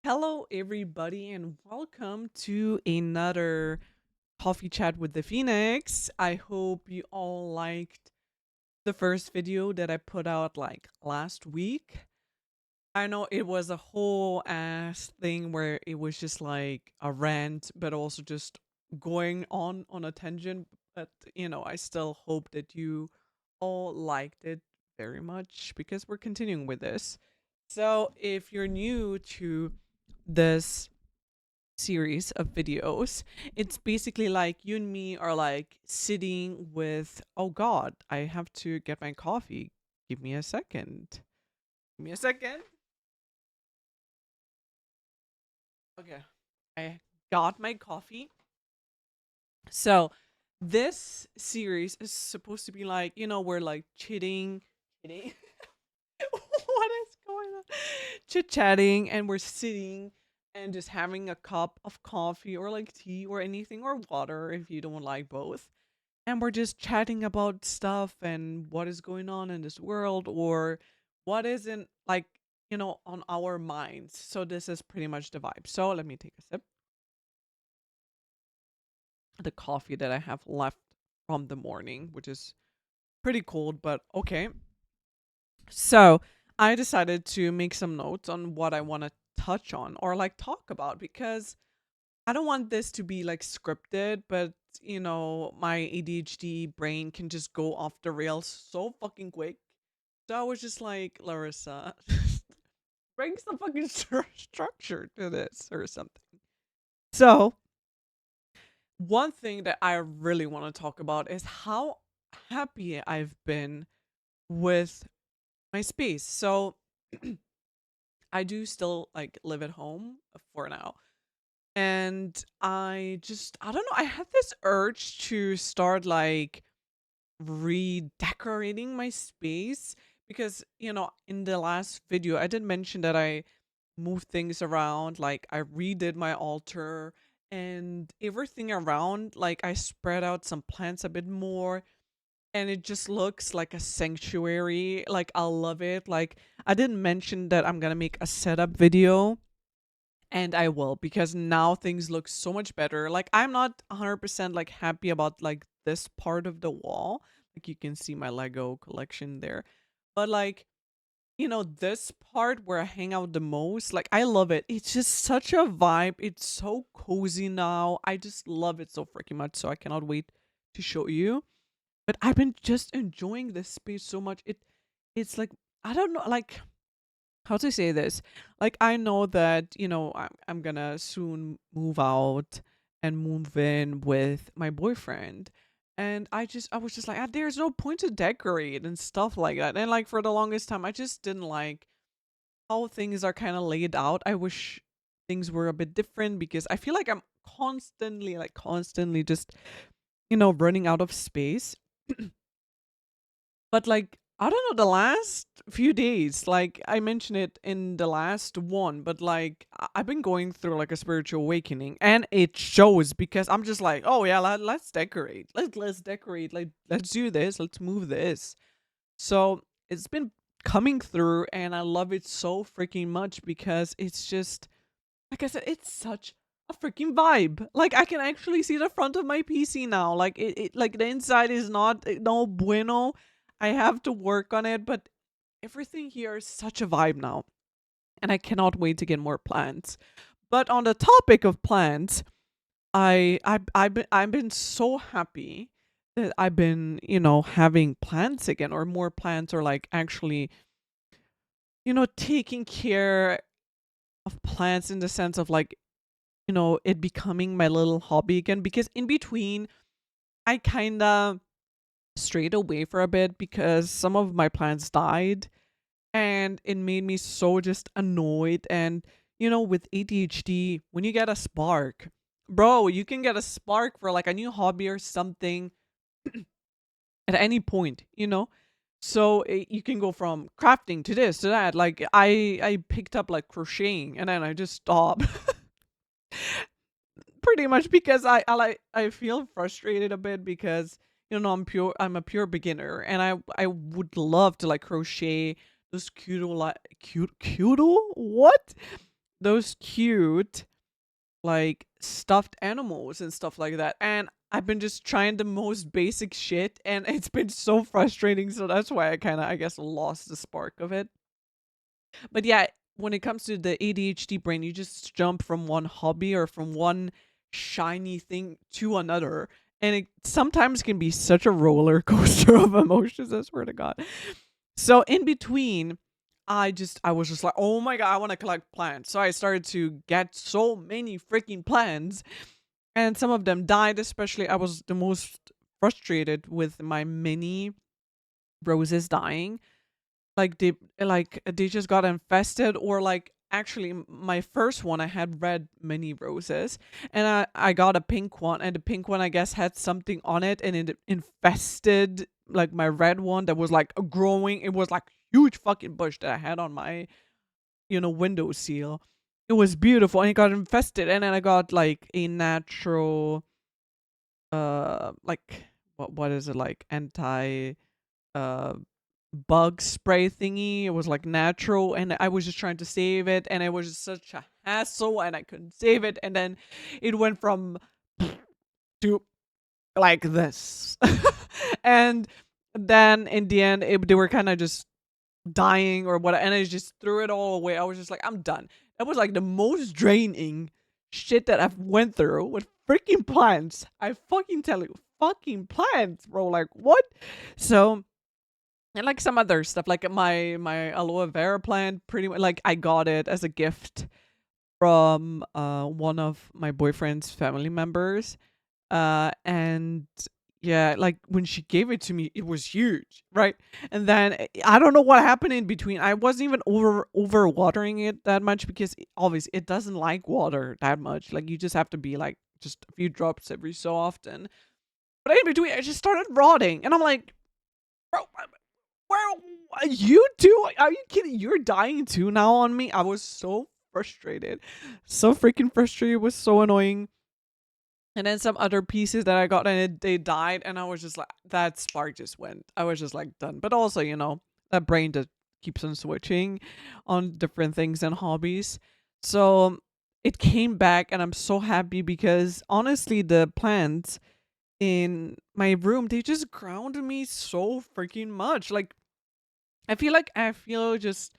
Hello, everybody, and welcome to another coffee chat with the Phoenix. I hope you all liked the first video that I put out like last week. I know it was a whole ass thing where it was just like a rant, but also just going on a tangent. But I still hope that you all liked it very much because we're continuing with this. So if you're new to this series of videos, it's basically like you and me are like sitting with, oh God, I have to get my coffee. Give me a second. Give me a second. Okay. I got my coffee. So this series is supposed to be like, we're like chitting. What is going on? Chit chatting, and we're sitting and just having a cup of coffee or like tea or anything or water if you don't like both. And we're just chatting about stuff and what is going on in this world or what isn't like, on our minds. So this is pretty much the vibe. So let me take a sip. The coffee that I have left from the morning, which is pretty cold, but okay. So I decided to make some notes on what I want to touch on or like talk about because I don't want this to be like scripted, but my ADHD brain can just go off the rails so fucking quick. So I was just like, Larissa, bring some fucking structure to this or something. So, one thing that I really want to talk about is how happy I've been with my space. So, I do still like live at home for now. And I don't know, I had this urge to start like redecorating my space because, in the last video, I did mention that I moved things around. Like, I redid my altar and everything around. Like, I spread out some plants a bit more and it just looks like a sanctuary. Like, I love it. Like, I didn't mention that I'm gonna make a setup video, and I will, because now things look so much better. Like, I'm not 100% like happy about like this part of the wall. Like, you can see my Lego collection there. But like, this part where I hang out the most, like, I love it. It's just such a vibe. It's so cozy now. I just love it so freaking much. So I cannot wait to show you. But I've been just enjoying this space so much. It's like, I don't know, like, how to say this. Like, I know that, I'm gonna soon move out and move in with my boyfriend. And I was just like, there's no point to decorate and stuff like that. And like, for the longest time, I just didn't like how things are kind of laid out. I wish things were a bit different because I feel like I'm constantly just, running out of space. But like, I don't know, the last few days, like I mentioned it in the last one, but like, I've been going through like a spiritual awakening, and it shows because I'm just like, oh yeah, let's decorate. Let's decorate. Like, let's do this. Let's move this. So it's been coming through, and I love it so freaking much because it's just, like I said, it's such a freaking vibe. Like, I can actually see the front of my PC now. Like, like the inside is not no bueno. I have to work on it, but everything here is such a vibe now. And I cannot wait to get more plants. But on the topic of plants, I've been so happy that I've been, having plants again, or more plants, or like actually, taking care of plants in the sense of like, it becoming my little hobby again. Because in between, I kind of strayed away for a bit because some of my plants died, and it made me so just annoyed. And with ADHD, when you get a spark, bro, you can get a spark for like a new hobby or something at any point, so you can go from crafting to this to that. Like, I picked up like crocheting, and then I just stopped. Pretty much because I feel frustrated a bit because, I'm a pure beginner, and I would love to like crochet those cute what those cute like stuffed animals and stuff like that. And I've been just trying the most basic shit and it's been so frustrating. So that's why I kind of, I guess, lost the spark of it. But yeah, when it comes to the ADHD brain, you just jump from one hobby or from one shiny thing to another. And it sometimes can be such a roller coaster of emotions, I swear to God. So in between, I was just like, oh my God, I want to collect plants. So I started to get so many freaking plants, and some of them died. Especially, I was the most frustrated with my mini roses dying. They just got infested, or like actually my first one I had red mini roses, and I got a pink one, and the pink one I guess had something on it, and it infested like my red one that was like growing. It was like huge fucking bush that I had on my window seal. It was beautiful, and it got infested, and then I got like a natural like what is it, like anti uh bug spray thingy. It was like natural, and I was just trying to save it, and it was just such a hassle, and I couldn't save it, and then it went from to like this. And then in the end they were kind of just dying or what, and I just threw it all away. I was just like, I'm done. That was like the most draining shit that I've went through with freaking plants. I fucking tell you, fucking plants, bro. Like what? So, and like some other stuff, like my aloe vera plant, pretty much like I got it as a gift from one of my boyfriend's family members. And yeah, like when she gave it to me, it was huge, right? And then I don't know what happened in between. I wasn't even over watering it that much, because obviously it doesn't like water that much. Like you just have to be like just a few drops every so often. But in between, I just started rotting, and I'm like, bro, where are you too? Are you kidding? You're dying too now on me. I was so frustrated, so freaking frustrated. It was so annoying. And then some other pieces that I got, and they died, and I was just like, that spark just went. I was just like done. But also, that brain that keeps on switching on different things and hobbies. So it came back, and I'm so happy, because honestly, the plants in my room, they just grounded me so freaking much. Like I feel just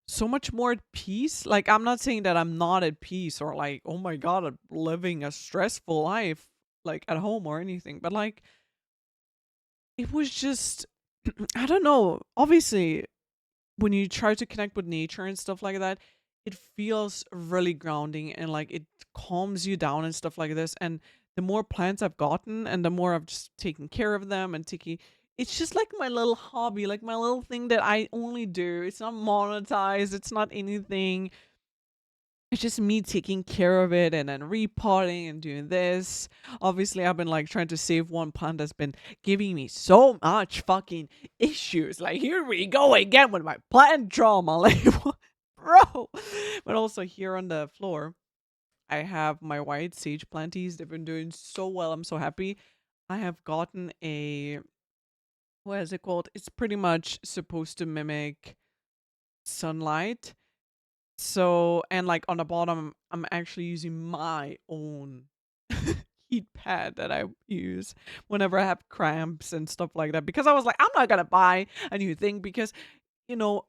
so much more at peace. Like I'm not saying that I'm not at peace, or like, oh my God, I'm living a stressful life like at home or anything, but like it was just I don't know. Obviously, when you try to connect with nature and stuff like that, it feels really grounding, and like it calms you down and stuff like this. And the more plants I've gotten, and the more I've just taken care of them and taking, it's just like my little hobby, like my little thing that I only do. It's not monetized, it's not anything. It's just me taking care of it, and then repotting and doing this. Obviously, I've been like trying to save one plant that's been giving me so much fucking issues. Like, here we go again with my plant trauma. Like, bro. But also, here on the floor, I have my white sage planties. They've been doing so well. I'm so happy. I have gotten a, what is it called? It's pretty much supposed to mimic sunlight. So, and like on the bottom, I'm actually using my own heat pad that I use whenever I have cramps and stuff like that. Because I was like, I'm not gonna buy a new thing, because you know,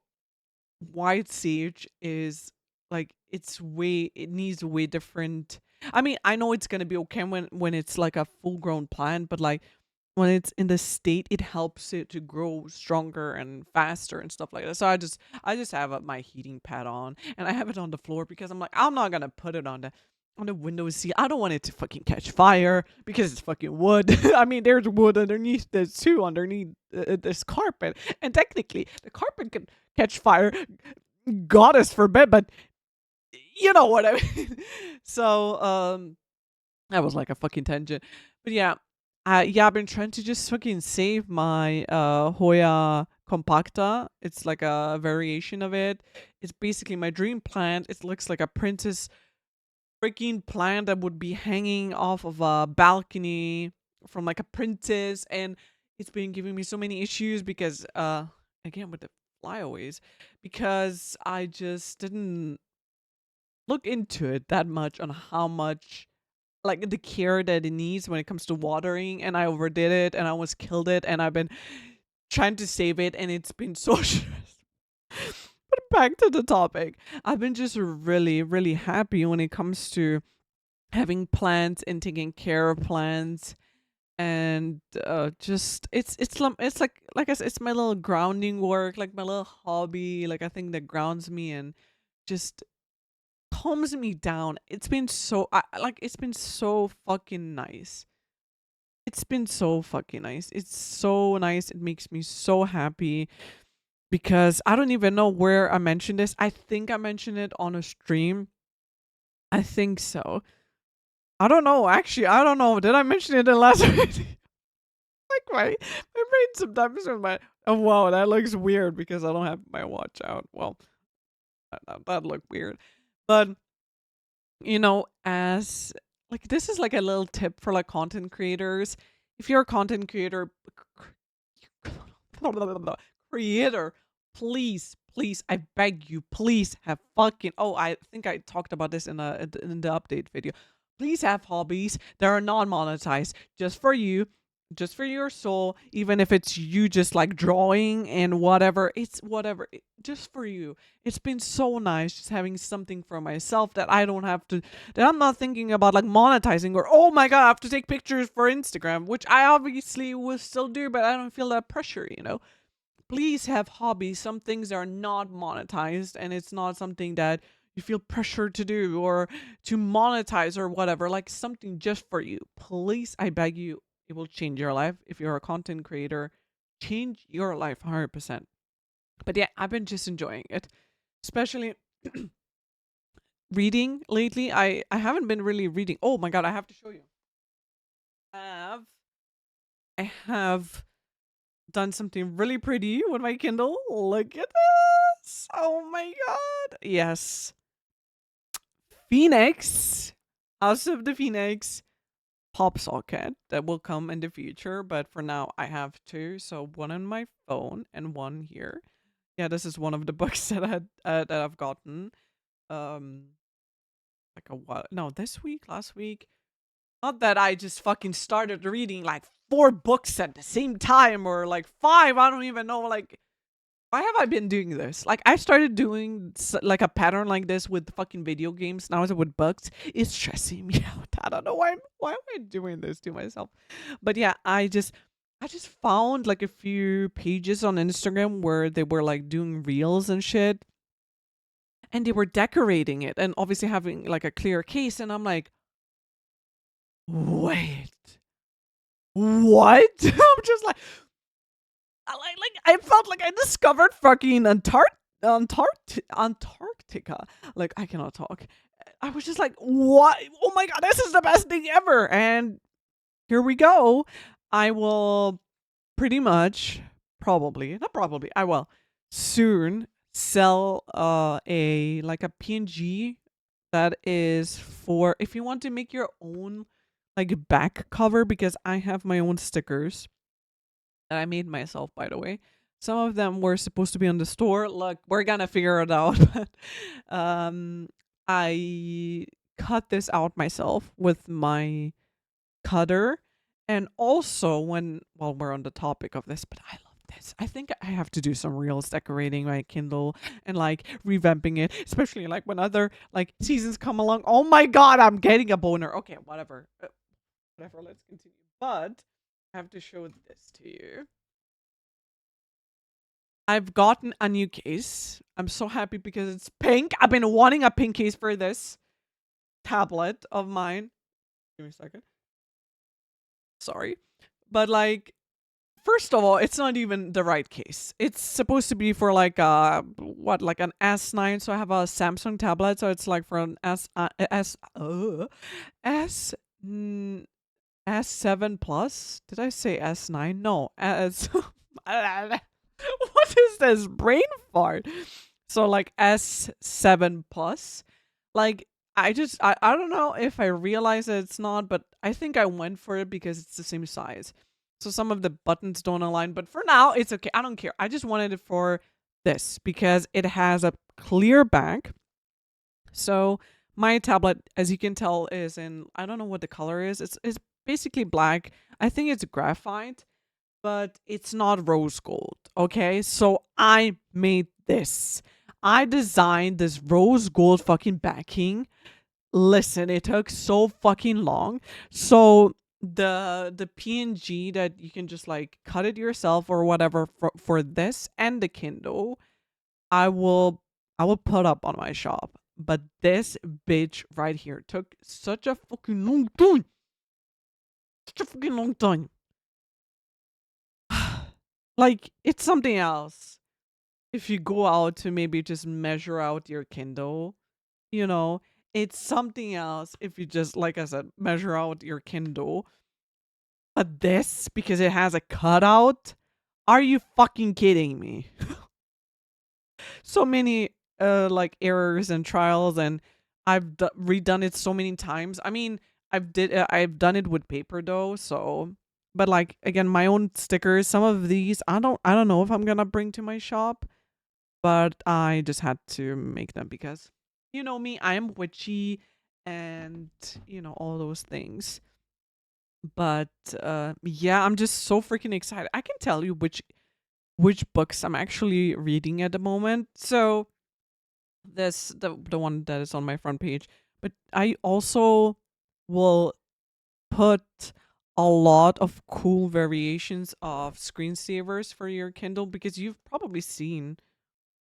white sage is like, it needs way different. I mean, I know it's gonna be okay when it's like a full grown plant, but like when it's in the state, it helps it to grow stronger and faster and stuff like that. So I just have my heating pad on, and I have it on the floor, because I'm like, I'm not gonna put it on the window seat. I don't want it to fucking catch fire, because it's fucking wood. I mean, there's wood underneath this too, underneath this carpet, and technically the carpet can catch fire. Goddess forbid, but you know what I mean. So that was like a fucking tangent. But yeah, yeah, I've been trying to just fucking save my Hoya compacta. It's like a variation of it. It's basically my dream plant. It looks like a princess freaking plant that would be hanging off of a balcony from like a princess, and it's been giving me so many issues, because again with the flyaways, because I just didn't look into it that much on how much like the care that it needs when it comes to watering, and I overdid it and I almost killed it, and I've been trying to save it and it's been so stressful. But back to the topic. I've been just really, really happy when it comes to having plants and taking care of plants, and just it's like I said, it's my little grounding work, like my little hobby, like I think that grounds me and just calms me down. It's been so like it's been so fucking nice. It's been so fucking nice. It's so nice. It makes me so happy because I don't even know where I mentioned this. I think I mentioned it on a stream. I think so. I don't know. Actually, I don't know. Did I mention it in the last video? Like my brain sometimes with my oh wow, that looks weird because I don't have my watch out. Well, that looked weird. But as like this is like a little tip for like content creators. If you're a content creator, please, I beg you, please have fucking I think I talked about this in the update video. Please have hobbies that are non-monetized just for you, just for your soul, even if it's you just like drawing and whatever. It's whatever. Just for you. It's been so nice just having something for myself that I don't have to, that I'm not thinking about like monetizing or oh my god, I have to take pictures for Instagram, which I obviously will still do, but I don't feel that pressure, Please have hobbies. Some things are not monetized and it's not something that you feel pressure to do or to monetize or whatever. Like something just for you. Please, I beg you, it will change your life. If you're a content creator, change your life 100%. But yeah, I've been just enjoying it. Especially reading lately. I haven't been really reading. Oh my god, I have to show you. I have done something really pretty with my Kindle. Look at this. Oh my god. Yes. Phoenix. House of the Phoenix pop socket that will come in the future, but for now I have two. So one on my phone and one here. Yeah, this is one of the books that I've gotten. Um like a while. No, this week, last week. Not that I just fucking started reading like 4 books at the same time or like 5. I don't even know. Like, why have I been doing this? Like, I started doing like a pattern like this with fucking video games. Now it's with books. It's stressing me out. I don't know why am I doing this to myself? But yeah, I just found like a few pages on Instagram where they were like doing reels and shit, and they were decorating it and obviously having like a clear case, and I'm like, wait, what? I'm just like, I felt like I discovered fucking Antarctica. Like I cannot talk. I was just like, what? Oh my god, this is the best thing ever! And here we go. I will pretty much, probably, not probably, I will soon sell a like a PNG that is for if you want to make your own like back cover, because I have my own stickers that I made myself, by the way. Some of them were supposed to be on the store. Look, we're gonna figure it out. um, I cut this out myself with my cutter, and also while we're on the topic of this, but I love this. I think I have to do some reels decorating my Kindle and like revamping it, especially like when other like seasons come along. Oh my god, I'm getting a boner. Okay, whatever, whatever. Let's continue. But I have to show this to you. I've gotten a new case. I'm so happy because it's pink. I've been wanting a pink case for this tablet of mine. Give me a second. Sorry. But like, first of all, it's not even the right case. It's supposed to be for like like an S9. So I have a Samsung tablet, so it's like for an S7 plus. Did I say S9? No, S. What is this brain fart? So like S7 plus. Like I don't know if I realize that it's not, but I think I went for it because it's the same size. So some of the buttons don't align, but for now it's okay. I don't care. I just wanted it for this because it has a clear back. So my tablet, as you can tell, is in, I don't know what the color is. It's basically black. I think it's graphite, but it's not rose gold. Okay, so I made this. I designed this rose gold fucking backing. Listen, it took so fucking long. So the PNG that you can just like cut it yourself or whatever for this and the Kindle, I will I will put up on my shop. But this bitch right here took such a fucking long time. Such a fucking long time. Like it's something else. If you go out to maybe just measure out your Kindle, you know, it's something else if you just, like I said, measure out your Kindle. But this, because it has a cutout, are you fucking kidding me? So many like errors and trials, and I've redone it so many times. I mean, I've done it with paper though, so but like again, my own stickers, some of these I don't know if I'm gonna bring to my shop, but I just had to make them because you know me, I am witchy and all those things. But yeah, I'm just so freaking excited. I can tell you which books I'm actually reading at the moment. So this the one that is on my front page, but I also will put a lot of cool variations of screensavers for your Kindle because you've probably seen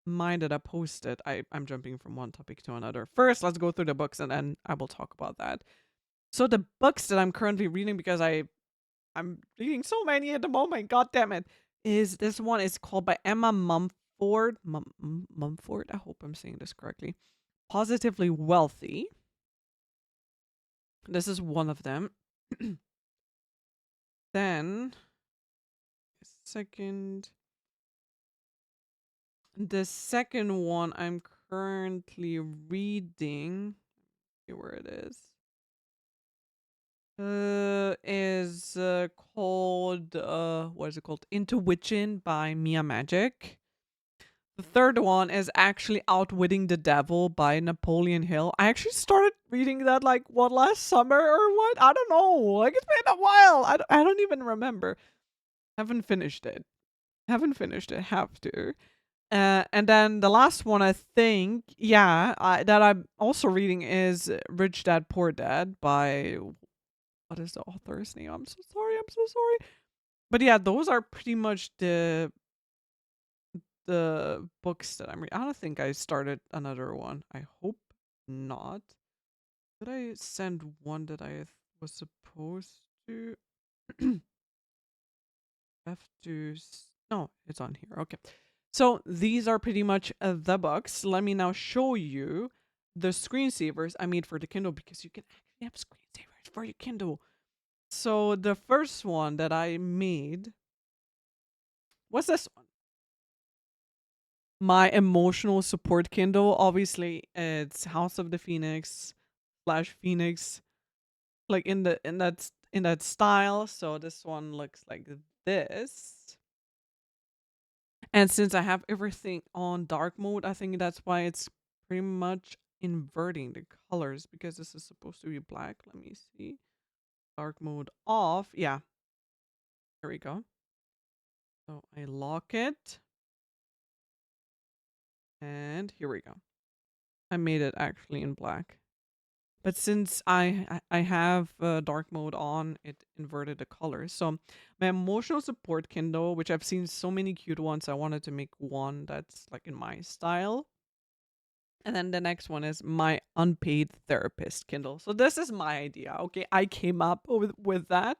mine that I posted. I'm jumping from one topic to another. First, let's go through the books and then I will talk about that. So the books that I'm currently reading, because I'm reading so many at the moment, god damn it, is this one is called by Emma Mumford. Mumford? I hope I'm saying this correctly. Positively Wealthy. This is one of them. Then second the second one I'm currently reading, see where it is called what is it called? Intuition by Mia Magic. The third one is actually Outwitting the Devil by Napoleon Hill. I actually started reading that like what, last summer or what? I don't know. Like it's been a while. I don't even remember. Haven't finished it. Haven't finished it. Have to. And then the last one, I think, yeah, that I'm also reading is Rich Dad Poor Dad by, what is the author's name? I'm so sorry. I'm so sorry. But yeah, those are pretty much the books that I'm reading. I don't think I started another one. I hope not. Did I send one that I was supposed to? Have to. No, it's on here. Okay. So these are pretty much the books. Let me now show you the screensavers I made for the Kindle because you can actually have screensavers for your Kindle. So the first one that I made was this one. My emotional support Kindle. Obviously, it's House of the Phoenix slash Phoenix, like in that style. So this one looks like this. And since I have everything on dark mode, I think that's why it's pretty much inverting the colors because this is supposed to be black. Let me see. Dark mode off. Yeah, here we go. So I lock it. And here we go. I made it actually in black. But since I have dark mode on, it inverted the colors. So my emotional support Kindle, which I've seen so many cute ones, I wanted to make one that's like in my style. And then the next one is my unpaid therapist Kindle. So this is my idea. Okay, I came up with that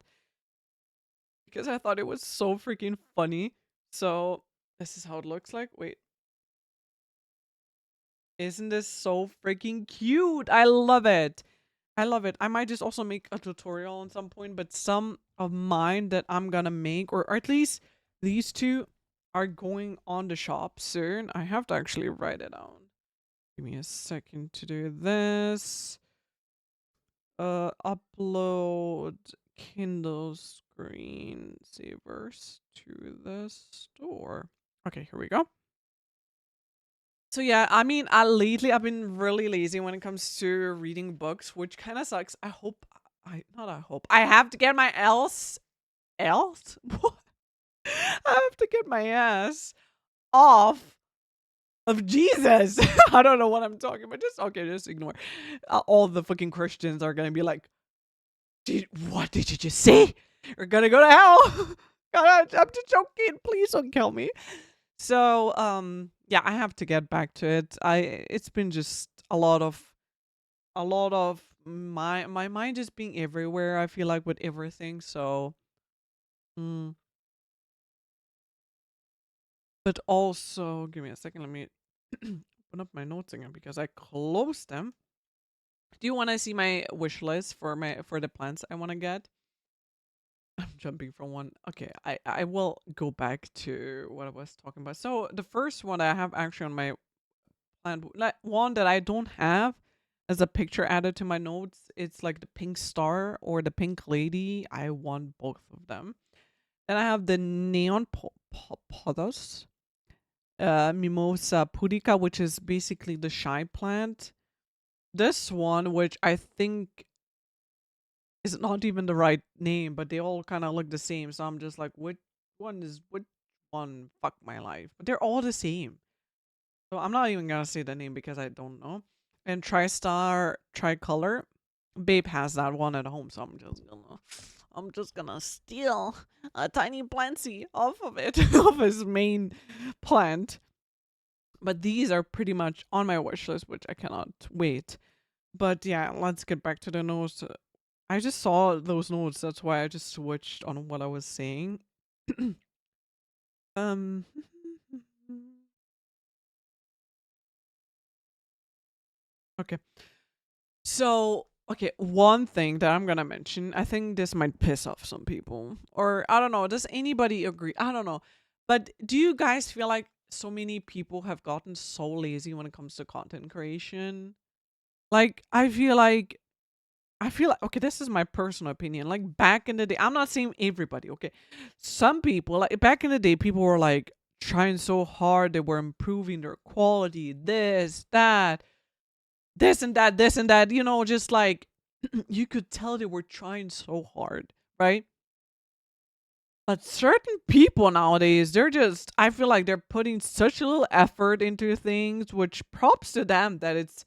because I thought it was so freaking funny. So this is how it looks like. Wait, isn't this so freaking cute? I love it. I love it. I might just also make a tutorial on some point, but some of mine that I'm gonna make, or at least these two, are going on the shop soon. I have to actually write it down. Give me a second to do this. Upload Kindle screensavers to the store. Okay, here we go. So yeah, I mean, lately I've been really lazy when it comes to reading books, which kind of sucks. I hope I hope I have to get my else what? I have to get my ass off of Jesus. I don't know what I'm talking about. Just okay, just ignore. All the fucking Christians are gonna be like, what did you just say? You're gonna go to hell. God, I'm just joking. Please don't kill me. So, yeah, I have to get back to it. It's been just a lot of my mind just being everywhere. I feel like with everything. So, mm. But also, give me a second. Let me open up my notes again because I closed them. Do you want to see my wish list for the plants I want to get? I'm jumping from one. Okay, I will go back to what I was talking about. So the first one I have actually on my plan, like one that I don't have as a picture added to my notes. It's like the pink star or the pink lady. I want both of them. Then I have the neon pothos, mimosa pudica, which is basically the shy plant. This one, which I think is not even the right name, but they all kind of look the same. So I'm just like, which one is which one? Fuck my life. But they're all the same. So I'm not even gonna say the name because I don't know. And TriStar Tricolor, Babe has that one at home, so I'm just gonna steal a tiny plantsy off of it, of his main plant. But these are pretty much on my wish list, which I cannot wait. But yeah, let's get back to the notes. I just saw those notes, that's why I just switched on what I was saying. um okay. So, okay, one thing that I'm gonna mention, I think this might piss off some people. Or I don't know, does anybody agree? I don't know. But do you guys feel like so many people have gotten so lazy when it comes to content creation? Like, I feel like okay, this is my personal opinion. Like back in the day, I'm not saying everybody, okay. Some people, like back in the day, people were like trying so hard, they were improving their quality, this and that, just like you could tell they were trying so hard, right? But certain people nowadays, they're just, I feel like they're putting such a little effort into things, which props to them that it's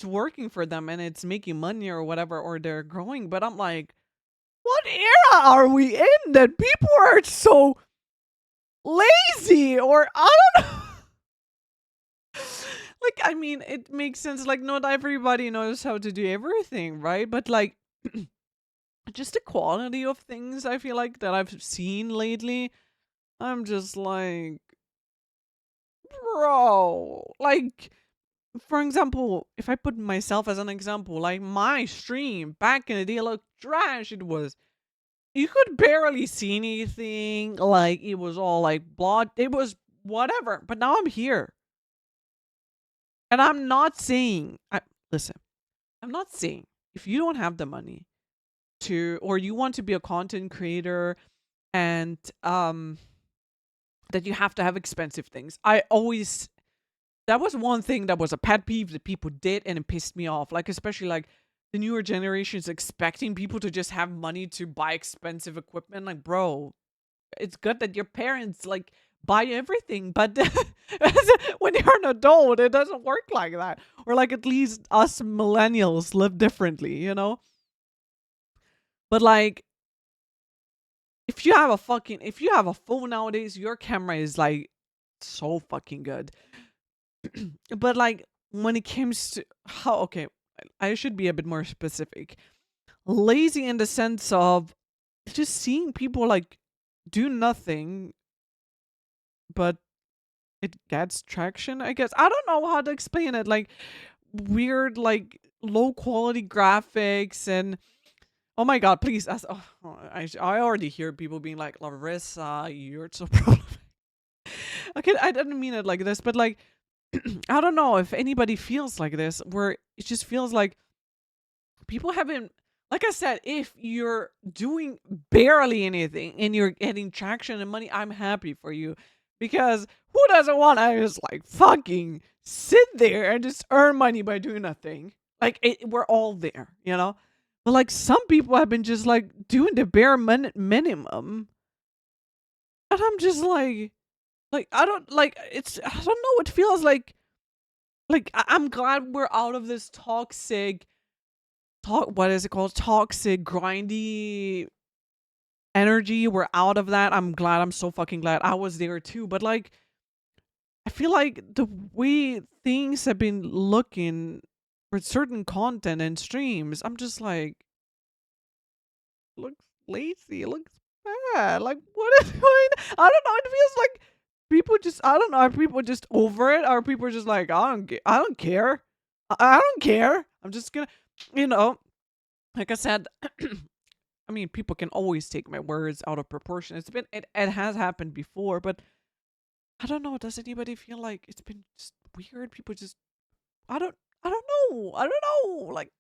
working for them and it's making money or whatever, or they're growing. But I'm like, what era are we in that people are so lazy? Or I don't know. Like, I mean, it makes sense. Like, not everybody knows how to do everything, right? But like, just the quality of things I feel like that I've seen lately, I'm just like, bro, like, for example, if I put myself as an example, like my stream back in the day looked trash. It was, you could barely see anything. Like it was all like blot. It was whatever. But now I'm here, and I'm not saying. Listen. I'm not saying if you don't have the money to, or you want to be a content creator, and that you have to have expensive things. I always, that was one thing that was a pet peeve that people did, and it pissed me off. Like especially like the newer generations expecting people to just have money to buy expensive equipment. Like, bro, it's good that your parents like buy everything, but when you're an adult, it doesn't work like that. Or like at least us millennials live differently. But like if you have a phone nowadays, your camera is like so fucking good. But like when it comes to how, okay, I should be a bit more specific. Lazy in the sense of just seeing people like do nothing, but it gets traction, I guess. I don't know how to explain it. Like weird, like low quality graphics and oh my god, please. I already hear people being like, Larissa, you're so problematic. Okay, I didn't mean it like this, but like, I don't know if anybody feels like this, where it just feels like people haven't, like I said, if you're doing barely anything and you're getting traction and money, I'm happy for you. Because who doesn't want to just like fucking sit there and just earn money by doing nothing. Like we're all there, you know. But like some people have been just like doing the bare minimum, and I'm just like I don't like it's. I don't know. It feels like I'm glad we're out of this toxic talk. What is it called? Toxic, grindy energy. We're out of that. I'm glad. I'm so fucking glad. I was there too. But like, I feel like the way things have been looking for certain content and streams, I'm just like, looks lazy. It looks bad. Like, what is going? I don't know. It feels like people just. I don't know. Are people just over it? Or are people just like, I don't care. I don't care. I'm just gonna, you know. Like I said, I mean, people can always take my words out of proportion. It has happened before, but I don't know. Does anybody feel like it's been just weird? People just I don't know. I don't know. Like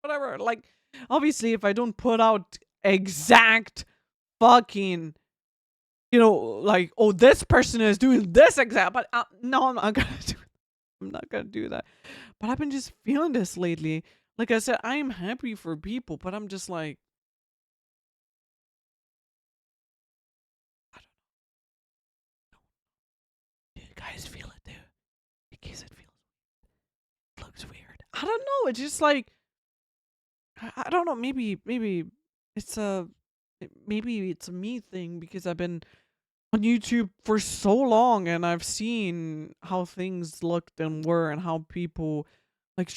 whatever. Like obviously if I don't put out exact fucking like, oh, this person is doing this exact, but no, I'm not gonna do I'm not gonna do that. But I've been just feeling this lately. Like I said, I'm happy for people, but I'm just like, I don't, do you guys feel it too? Because it looks weird. I don't know. It's just like I don't know. Maybe it's a maybe it's a me thing because I've been on YouTube for so long and I've seen how things looked and were and how people like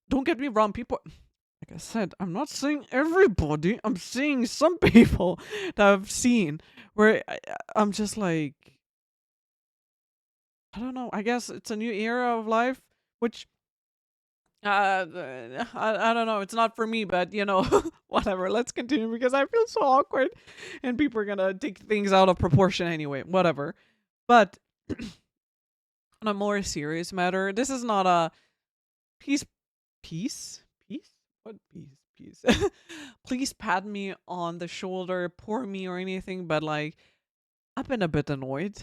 don't get me wrong, people like I said, I'm not saying everybody. I'm saying some people that I've seen where I'm just like I don't know. I guess it's a new era of life, which I don't know. It's not for me, but whatever. Let's continue because I feel so awkward, and people are gonna take things out of proportion anyway. Whatever. But on a more serious matter, this is not a peace, peace. What peace? Please pat me on the shoulder, pour me or anything. But like, I've been a bit annoyed,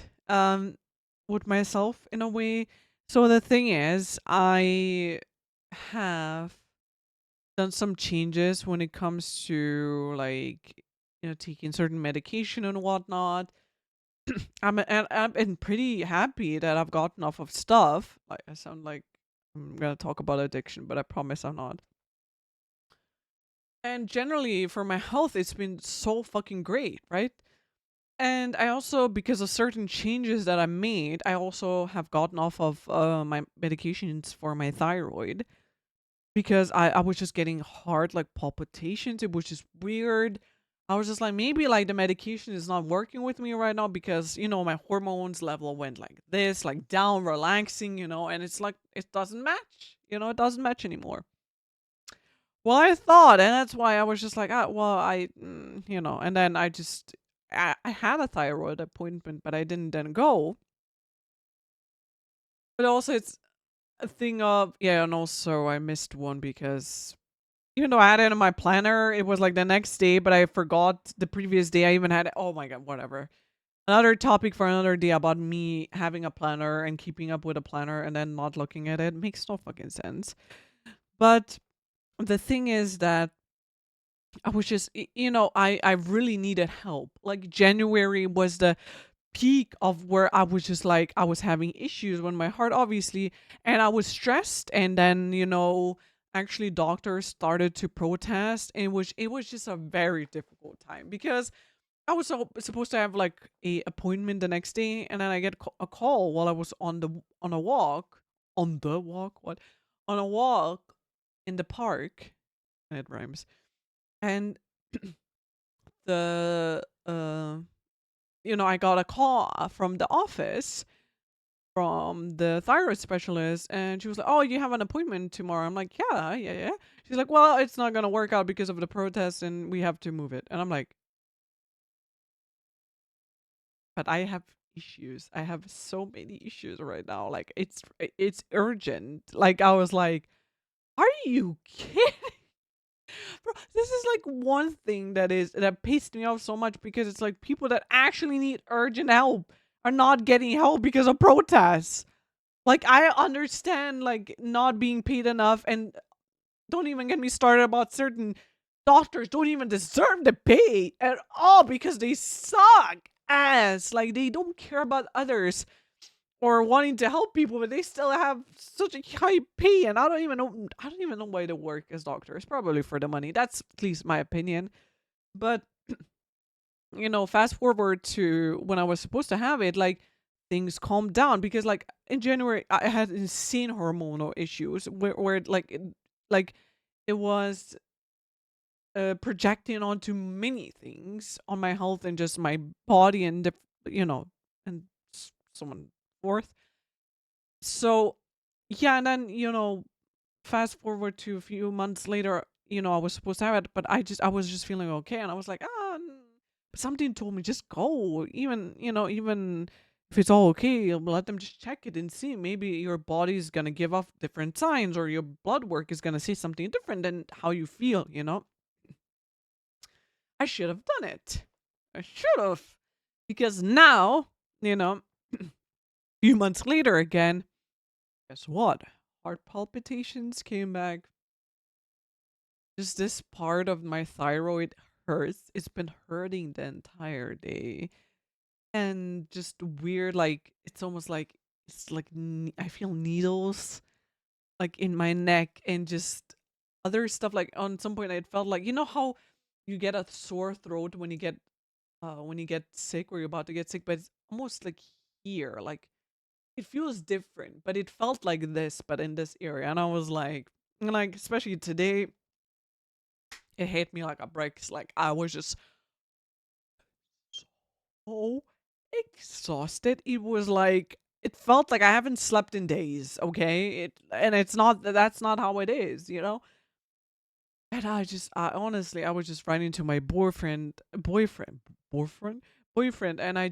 with myself in a way. So the thing is, I have done some changes when it comes to like taking certain medication and whatnot. I've been pretty happy that I've gotten off of stuff. I sound like I'm gonna talk about addiction, but I promise I'm not. And generally for my health, it's been so fucking great, right? And I also, because of certain changes that I made, I also have gotten off of my medications for my thyroid because I was just getting hard like palpitations. It was just weird. I was just like, maybe like the medication is not working with me right now because my hormones level went like this, like down, relaxing, and it's like it doesn't match. It doesn't match anymore. Well, I thought, and that's why I was just like, well, and then I had a thyroid appointment, but I didn't then go. But also, it's a thing of, yeah, and also I missed one because even though I had it in my planner, it was like the next day, but I forgot the previous day I even had it. Oh my god, whatever. Another topic for another day about me having a planner and keeping up with a planner and then not looking at it makes no fucking sense. But the thing is that I was just, I really needed help. Like January was the peak of where I was just like, I was having issues with my heart, obviously, and I was stressed. And then, actually doctors started to protest, and it was just a very difficult time because I was supposed to have like a appointment the next day, and then I get a call while I was on a walk, what? On a walk in the park. It rhymes. And the I got a call from the office from the thyroid specialist, and she was like, "Oh, you have an appointment tomorrow." I'm like, "Yeah, yeah, yeah." She's like, "Well, it's not gonna work out because of the protests, and we have to move it." And I'm like, "But I have issues. I have so many issues right now. Like, it's urgent." Like, I was like, "Are you kidding?" Bro, this is like one thing that pissed me off so much because it's like people that actually need urgent help are not getting help because of protests. Like, I understand, like, not being paid enough, and don't even get me started about certain doctors don't even deserve the pay at all because they suck ass. Like, they don't care about others or wanting to help people, but they still have such a high pay. And I don't even know why they work as doctors. Probably for the money. That's at least my opinion. But fast forward to when I was supposed to have it, like things calmed down because like in January I had insane hormonal issues where like it was projecting onto many things on my health and just my body and and so on forth. So yeah, and then fast forward to a few months later, I was supposed to have it, but I was just feeling okay, and I was like, but something told me just go, even if it's all okay, let them just check it and see. Maybe your body's gonna give off different signs, or your blood work is gonna say something different than how you feel. I should have done it. I should have, because now, few months later again, guess what? Heart palpitations came back. Just this part of my thyroid hurts. It's been hurting the entire day. And just weird, like, it's almost like, I feel needles, like, in my neck and just other stuff. Like, on some point, it felt like, how you get a sore throat when you get sick or you're about to get sick, but it's almost like here. Like, it feels different, but it felt like this, but in this area. And I was like, especially today, it hit me like a brick. Like, I was just so exhausted. It was like it felt like I haven't slept in days, okay? It's not that's not how it is. And I honestly I was just writing to my boyfriend, and I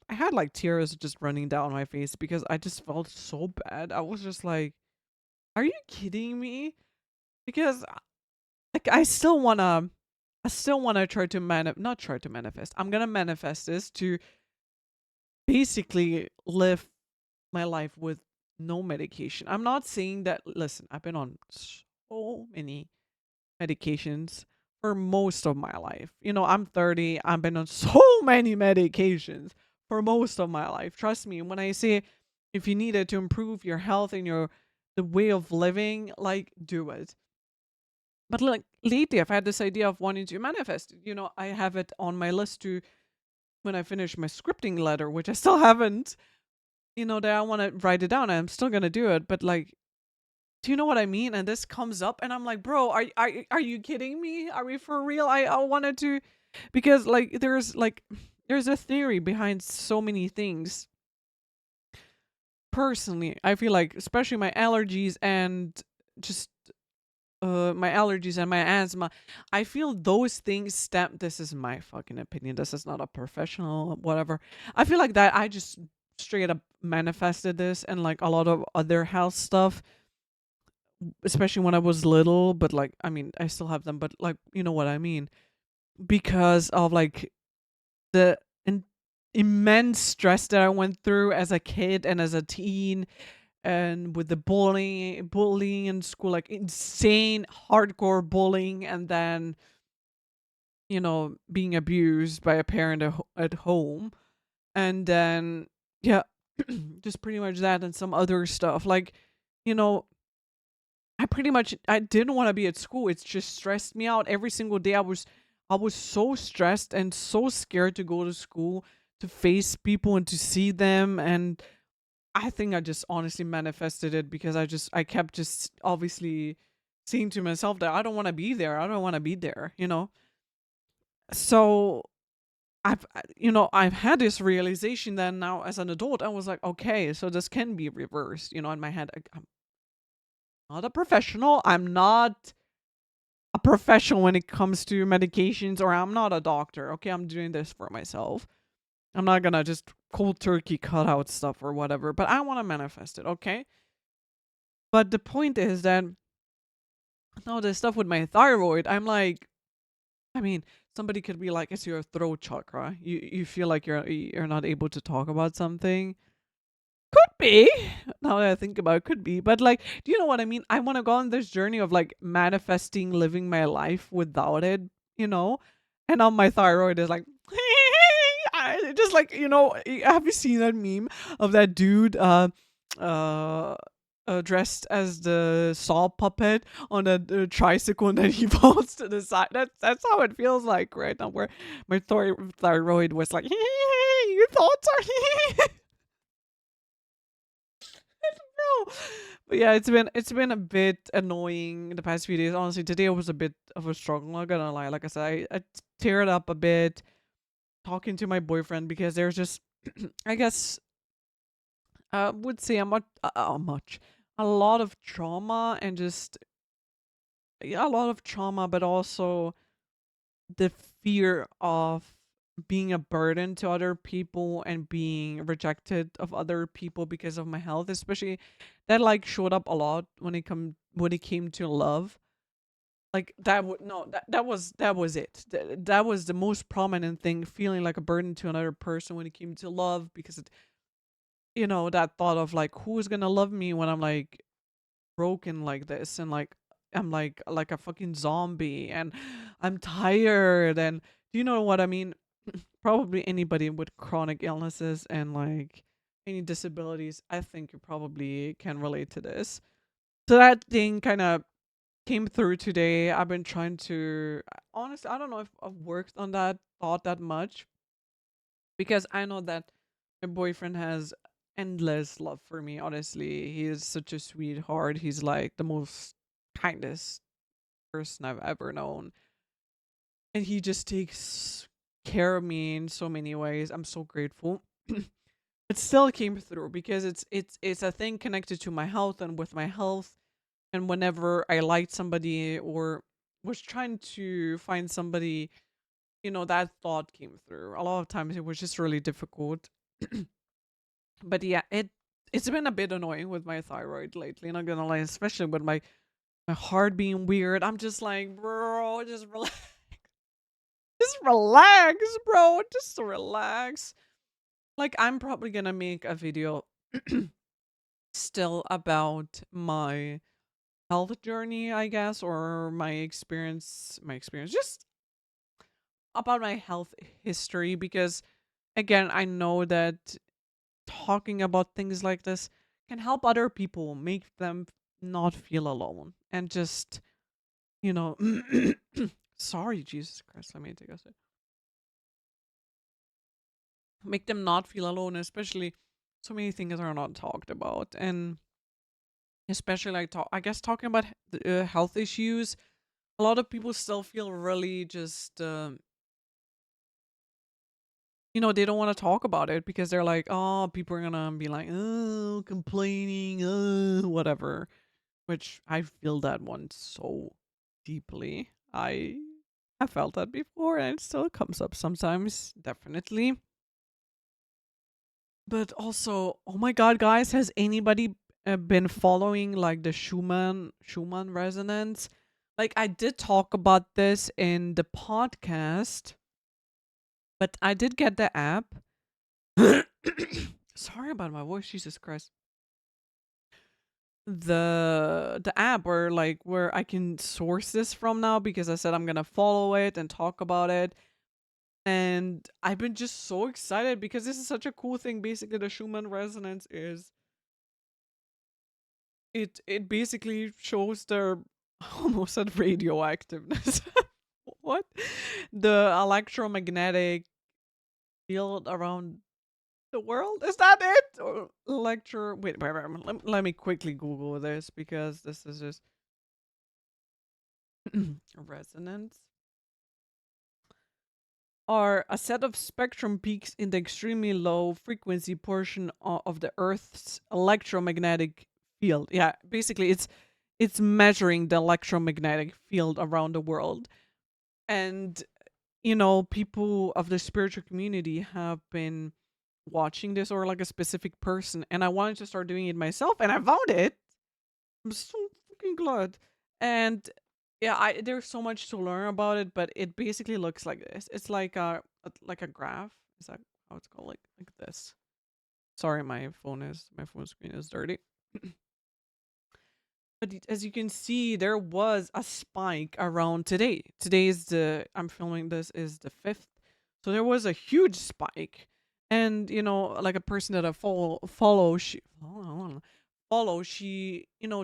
had like tears just running down my face because I just felt so bad. I was just like, "Are you kidding me?" Because like I still want to try to not try to manifest. I'm going to manifest this to basically live my life with no medication. I'm not saying that, listen, I've been on so many medications for most of my life. I'm 30. I've been on so many medications for most of my life. Trust me, when I say if you need it to improve your health and the way of living, like, do it. But like lately, I've had this idea of wanting to manifest it. I have it on my list to when I finish my scripting letter, which I still haven't. That I want to write it down. I'm still gonna do it, but like, do you know what I mean? And this comes up, and I'm like, bro, are you kidding me? Are we for real? I wanted to, because like there's a theory behind so many things. Personally, I feel like, especially my allergies and just my allergies and my asthma, I feel those things stem. This is my fucking opinion. This is not a professional whatever. I feel like that I just straight up manifested this and like a lot of other health stuff, especially when I was little. But like, I mean, I still have them, but like, you know what I mean, because of like the immense stress that I went through as a kid and as a teen, and with the bullying in school, like insane hardcore bullying, and then being abused by a parent at home, and then yeah, just pretty much that and some other stuff. Like, you know I didn't want to be at school. It's just stressed me out every single day. I was so stressed and so scared to go to school, to face people and to see them. And I think I just honestly manifested it because I kept just obviously saying to myself that I don't want to be there. I don't want to be there. So I've had this realization that now as an adult I was like, okay, so this can be reversed. In my head, I'm not a professional. I'm not a professional when it comes to medications, or I'm not a doctor. Okay, I'm doing this for myself. I'm not gonna just cold turkey cut out stuff or whatever, but I want to manifest it. Okay. But the point is that no, the stuff with my thyroid, I'm like, I mean, somebody could be like, it's your throat chakra. You feel like you're not able to talk about something. be. Now that I think about it, could be. But like, do you know what I mean? I want to go on this journey of like manifesting living my life without it, you know? And now my thyroid is like, just like, have you seen that meme of that dude uh dressed as the saw puppet on a tricycle and then he falls to the side? That's how it feels like right now, where my thyroid was like, your thoughts are no. But yeah, it's been a bit annoying the past few days. Honestly, today was a bit of a struggle. I'm not gonna lie. Like I said, I teared up a bit talking to my boyfriend because there's just, I guess, I would say a lot of trauma and just, yeah, a lot of trauma, but also the fear of being a burden to other people and being rejected of other people because of my health, especially that like showed up a lot when it came to love. Like that would no that was it. That was the most prominent thing, feeling like a burden to another person when it came to love, because that thought of like, who's gonna love me when I'm like broken like this, and like I'm like a fucking zombie and I'm tired, and do you know what I mean? Probably anybody with chronic illnesses and like any disabilities, I think you probably can relate to this. So that thing kind of came through today. I've been trying to, honestly, I don't know if I've worked on that thought that much, because I know that my boyfriend has endless love for me. Honestly, he is such a sweetheart. He's like the most kindest person I've ever known, and he just takes care of me in so many ways. I'm so grateful. It still came through because it's a thing connected to my health, and with my health, and whenever I liked somebody or was trying to find somebody, that thought came through. A lot of times it was just really difficult. But yeah, it's been a bit annoying with my thyroid lately, not gonna lie, especially with my heart being weird. I'm just like, bro, just relax. Just relax, bro. Just relax. Like, I'm probably gonna make a video still about my health journey, I guess, or my experience, just about my health history, because again, I know that talking about things like this can help other people, make them not feel alone, and just, you know, sorry, Jesus Christ, let me take a sec. Make them not feel alone, especially so many things are not talked about, and especially like I guess talking about health issues, a lot of people still feel really just they don't want to talk about it because they're like, oh, people are gonna be like, oh, complaining, whatever. Which I feel that one so deeply. I have felt that before, and it still comes up sometimes, definitely. But also, oh my god, guys, has anybody been following like the Schumann resonance? Like, I did talk about this in the podcast, but I did get the app. Sorry about my voice, Jesus Christ. The app where I can source this from now, because I said I'm gonna follow it and talk about it. And I've been just so excited because this is such a cool thing. Basically, the Schumann resonance is it basically shows their almost said radioactiveness. What? The electromagnetic field around the world? Is that it? Or wait, let me quickly Google this, because this is just resonance are a set of spectrum peaks in the extremely low frequency portion of the Earth's electromagnetic field. Yeah, basically it's measuring the electromagnetic field around the world. And people of the spiritual community have been watching this, or like a specific person, and I wanted to start doing it myself, and I found it. I'm so fucking glad. And yeah, there's so much to learn about it, but it basically looks like this. It's like a graph. Is that how it's called? Like this. Sorry, my phone screen is dirty. But as you can see, there was a spike around today. Today is I'm filming this is the 5th. So there was a huge spike. And like a person that I follow, she,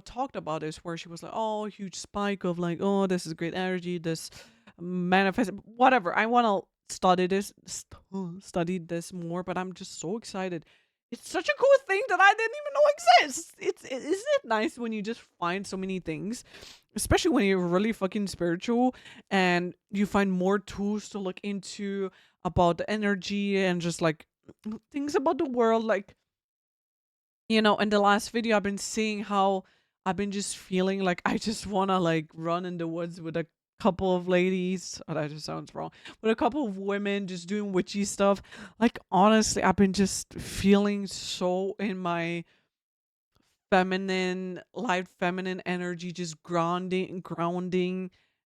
talked about this where she was like, "Oh, huge spike of like, oh, this is great energy, this manifest whatever. I want to study this more, but I'm just so excited. It's such a cool thing that I didn't even know exists. Isn't it nice when you just find so many things, especially when you're really fucking spiritual and you find more tools to look into about the energy and just like things about the world. Like, in the last video, I've been seeing how I've been just feeling like I just want to like run in the woods with a couple of ladies. Oh, that just sounds wrong. With a couple of women just doing witchy stuff. Like, honestly, I've been just feeling so in my feminine, light feminine energy, just grounding.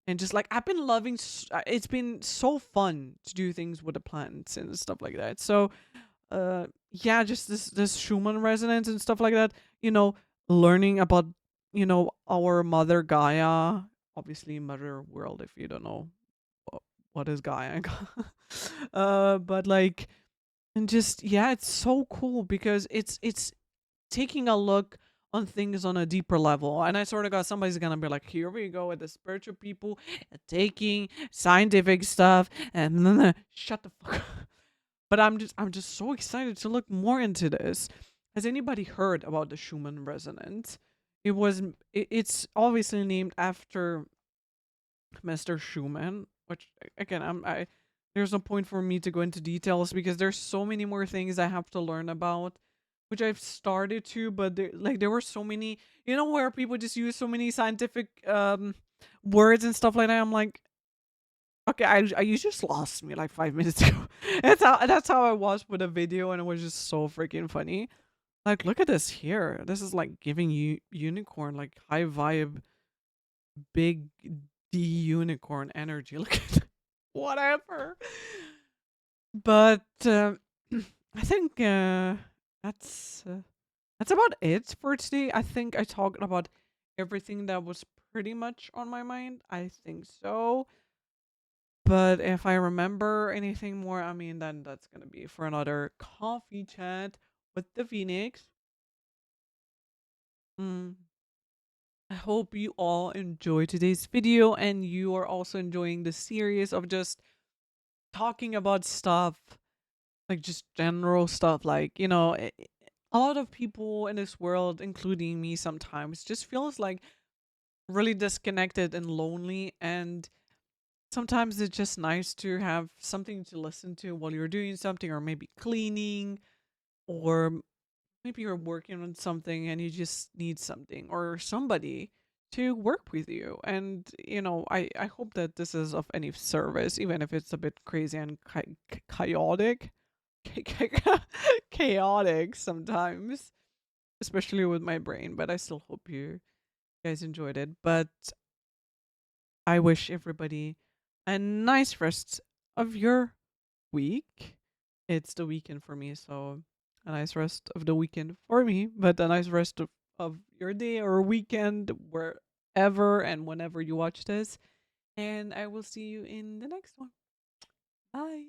And just like I've been loving, it's been so fun to do things with the plants and stuff like that. So, yeah, just this Schumann resonance and stuff like that, learning about our mother Gaia, obviously mother world, if you don't know what is Gaia. But like, and just, yeah, it's so cool because it's taking a look on things on a deeper level. And I sort of got somebody's gonna be like, here we go with the spiritual people taking scientific stuff and then shut the fuck up. But I'm just so excited to look more into this. Has anybody heard about the Schumann resonance? It's obviously named after Mr. Schumann, which again I there's no point for me to go into details because there's so many more things I have to learn about, which I've started to, but there were so many, where people just use so many scientific words and stuff like that. I'm like, okay, you just lost me like 5 minutes ago. That's how I was with a video, and it was just so freaking funny. Like, look at this here. This is like giving you unicorn, like high vibe, big D unicorn energy. Look at whatever. But I think that's about it for today. I think I talked about everything that was pretty much on my mind. I think so. But if I remember anything more, I mean, then that's gonna be for another coffee chat with the Phoenix. Mm. I hope you all enjoyed today's video and you are also enjoying the series of just talking about stuff, like just general stuff. Like, a lot of people in this world, including me sometimes, just feels like really disconnected and lonely. And sometimes it's just nice to have something to listen to while you're doing something, or maybe cleaning, or maybe you're working on something and you just need something or somebody to work with you. And I hope that this is of any service, even if it's a bit crazy and chaotic. Chaotic sometimes, especially with my brain, but I still hope you guys enjoyed it. But I wish everybody a nice rest of your week. It's the weekend for me, so a nice rest of the weekend for me, but a nice rest of your day or weekend, wherever and whenever you watch this. And I will see you in the next one. Bye.